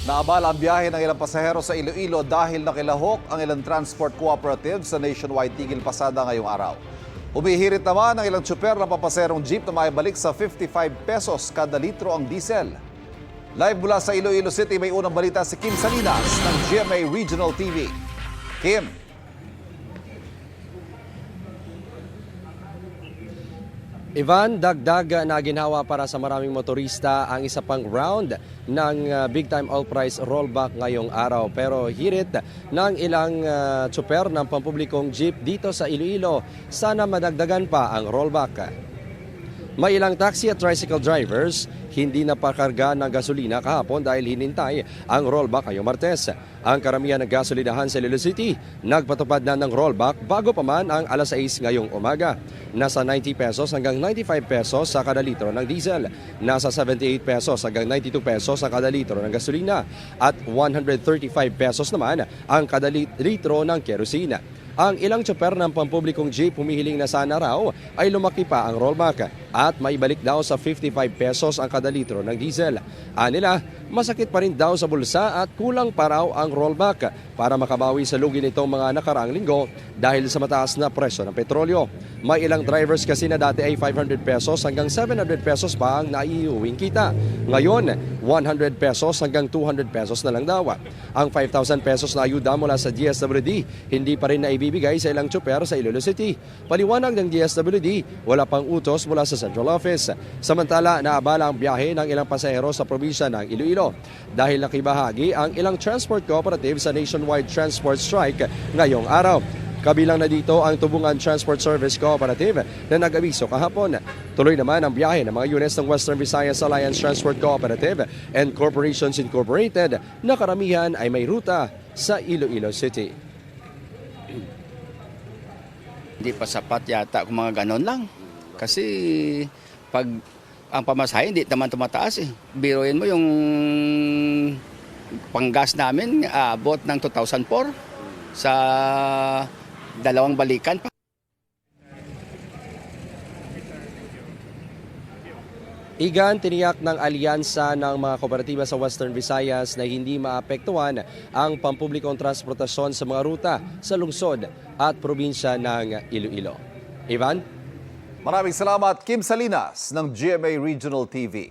Naabala ang biyahe ng ilang pasahero sa Iloilo dahil nakilahok ang ilang transport cooperative sa nationwide tigil pasada ngayong araw. Humihirit naman ang ilang tsuper na papaserong jeep na maibalik sa 55 pesos kada litro ang diesel. Live mula sa Iloilo City, may unang balita si Kim Salinas ng GMA Regional TV. Kim. Ivan, dagdag na ginawa para sa maraming motorista ang isa pang round ng big time oil price rollback ngayong araw. Pero hirit ng ilang tsuper ng pampublikong jeep dito sa Iloilo, sana madagdagan pa ang rollback. May ilang taxi at tricycle drivers hindi napakarga ng gasolina kahapon dahil hinintay ang rollback ngayong Martes. Ang karamihan ng gasolinahan sa Iloilo City nagpatupad na ng rollback bago pa man ang alas 6 ngayong umaga. Nasa 90 pesos hanggang 95 pesos sa kada litro ng diesel. Nasa 78 pesos hanggang 92 pesos sa kada litro ng gasolina. At 135 pesos naman ang kada litro ng kerosina. Ang ilang tsuper ng pampublikong jeep humihiling na sana raw ay lumaki pa ang rollback at maibalik daw sa 55 pesos ang kada litro ng diesel. Anila, masakit pa rin daw sa bulsa at kulang pa raw ang rollback para makabawi sa lugi nitong mga nakaraang linggo dahil sa mataas na presyo ng petrolyo. May ilang drivers kasi na dati ay 500 pesos hanggang 700 pesos pa ang naiuwing kita. Ngayon, 100 pesos hanggang 200 pesos na lang daw. Ang 5,000 pesos na ayuda mula sa DSWD hindi pa rin naibibigay sa ilang tsuper sa Iloilo City. Paliwanag ng DSWD, wala pang utos mula sa Central Office. Samantala, naabala ang biyahe ng ilang pasahero sa probinsya ng Iloilo dahil nakibahagi ang ilang transport cooperative sa nationwide transport strike ngayong araw. Kabilang na dito ang Tubungan Transport Service Cooperative na nag-abiso kahapon. Tuloy naman ang biyahe ng mga units ng Western Visayas Alliance Transport Cooperative and Corporations Incorporated na karamihan ay may ruta sa Iloilo City. Hindi pa sapat yata kung mga ganon lang. Kasi pag ang pamasahe hindi naman tumataas eh. Biruin mo yung panggas namin abot ng 2004 sa dalawang balikan pa. Igan, tiniyak ng alyansa ng mga kooperatiba sa Western Visayas na hindi maapektuhan ang pampublikong transportasyon sa mga ruta sa lungsod at probinsya ng Iloilo. Ivan? Maraming salamat, Kim Salinas ng GMA Regional TV.